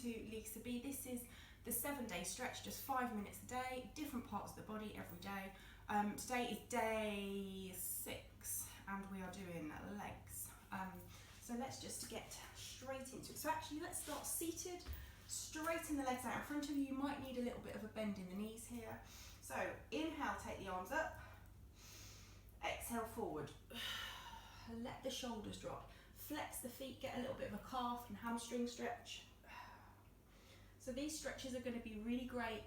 to Lisa B. This is the 7-day stretch, just 5 minutes a day, different parts of the body every day. Today is day 6 and we are doing legs. So let's just get straight into it. So actually let's start seated, straighten the legs out in front of you. You might need a little bit of a bend in the knees here. So inhale, take the arms up. Exhale, forward. Let the shoulders drop. Flex the feet, get a little bit of a calf and hamstring stretch. So these stretches are going to be really great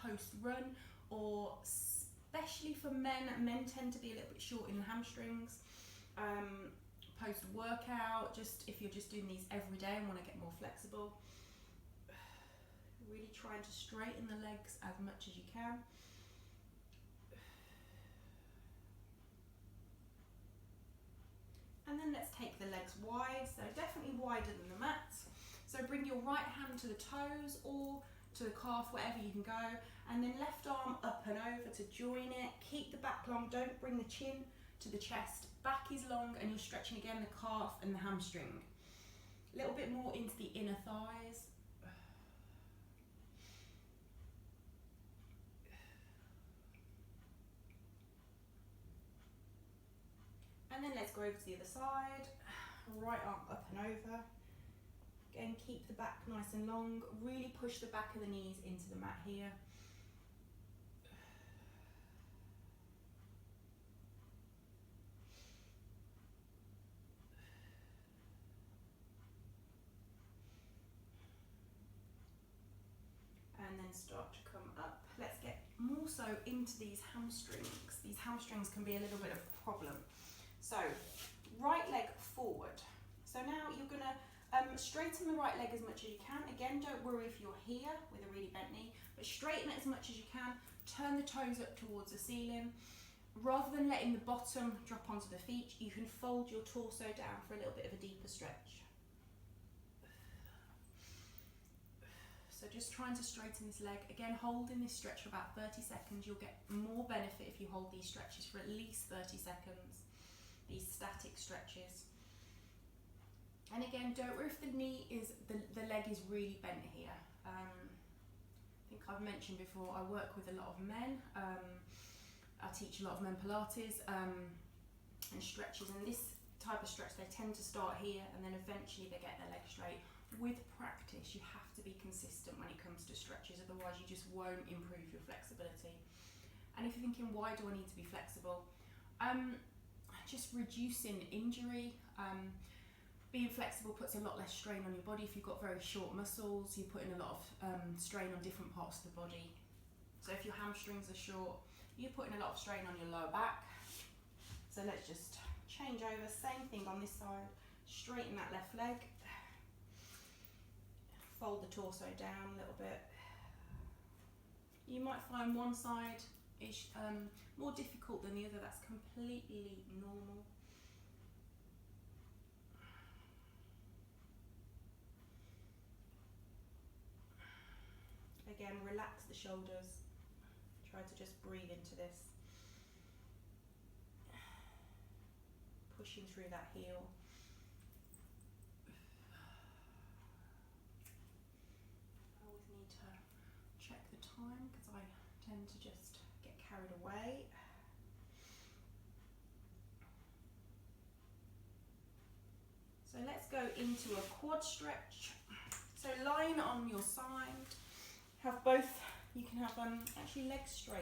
post-run, or especially for men. Men tend to be a little bit short in the hamstrings. Post-workout, just if you're just doing these every day and want to get more flexible. Really trying to straighten the legs as much as you can. And then let's take the legs wide, so definitely wider than the mat. So bring your right hand to the toes or to the calf, wherever you can go, and then left arm up and over to join it. Keep the back long, don't bring the chin to the chest. Back is long and you're stretching again the calf and the hamstring. A little bit more into the inner thighs. And then let's go over to the other side. Right arm up and over. Again, keep the back nice and long. Really push the back of the knees into the mat here. And then start to come up. Let's get more so into these hamstrings. These hamstrings can be a little bit of a problem. So, right leg forward. So now you're gonna straighten the right leg as much as you can. Again, don't worry if you're here with a really bent knee, but straighten it as much as you can. Turn the toes up towards the ceiling. Rather than letting the bottom drop onto the feet, you can fold your torso down for a little bit of a deeper stretch. So just trying to straighten this leg. Again, holding this stretch for about 30 seconds. You'll get more benefit if you hold these stretches for at least 30 seconds. These static stretches. And again, don't worry if the knee is, the leg is really bent here. I think I've mentioned before, I work with a lot of men. I teach a lot of men Pilates and stretches, and this type of stretch, they tend to start here and then eventually they get their leg straight. With practice, you have to be consistent when it comes to stretches, otherwise you just won't improve your flexibility. And if you're thinking, why do I need to be flexible? Just reducing injury. Being flexible puts a lot less strain on your body. If you've got very short muscles, you're putting a lot of strain on different parts of the body. So if your hamstrings are short, you're putting a lot of strain on your lower back. So let's just change over, same thing on this side. Straighten that left leg. Fold the torso down a little bit. You might find one side is more difficult than the other. That's completely normal. Again, relax the shoulders. Try to just breathe into this. Pushing through that heel. I always need to check the time because I tend to just get carried away. So let's go into a quad stretch. So lying on your side, have both, you can have actually legs straight.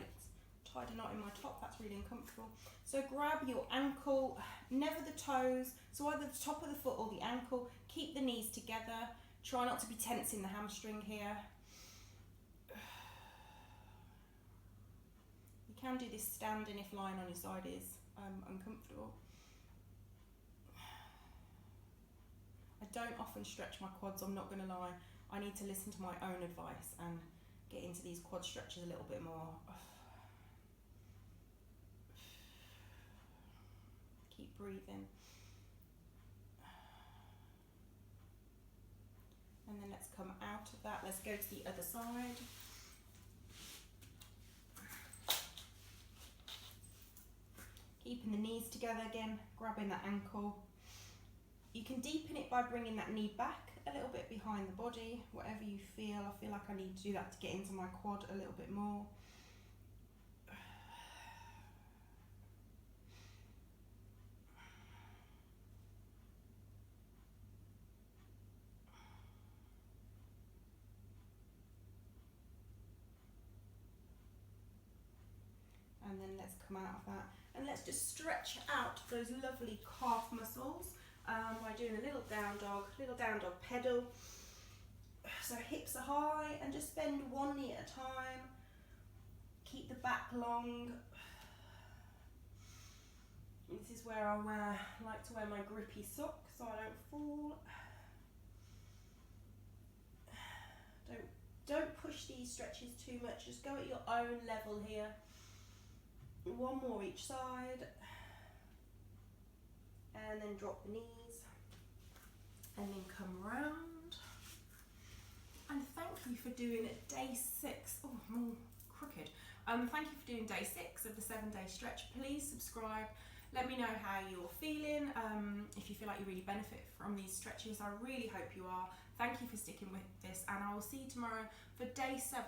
Tied a knot in my top, that's really uncomfortable. So grab your ankle, never the toes, so either the top of the foot or the ankle. Keep the knees together. Try not to be tensing the hamstring here. You can do this standing if lying on your side is uncomfortable. I don't often stretch my quads, I'm not going to lie. I need to listen to my own advice and get into these quad stretches a little bit more. Keep breathing. And then let's come out of that. Let's go to the other side. Keeping the knees together again, grabbing that ankle. You can deepen it by bringing that knee back a little bit behind the body, whatever you feel. I feel like I need to do that to get into my quad a little bit more. And then let's come out of that. And let's just stretch out those lovely calf muscles by doing a little down dog pedal. So hips are high, and just bend one knee at a time. Keep the back long. This is where I like to wear my grippy socks so I don't fall. Don't push these stretches too much, just go at your own level here. One more each side, and then drop the knees, and then come round. And thank you for doing day 6. Oh, I'm all crooked. Thank you for doing day 6 of the 7-day stretch. Please subscribe. Let me know how you're feeling. If you feel like you really benefit from these stretches, I really hope you are. Thank you for sticking with this, and I will see you tomorrow for day 7.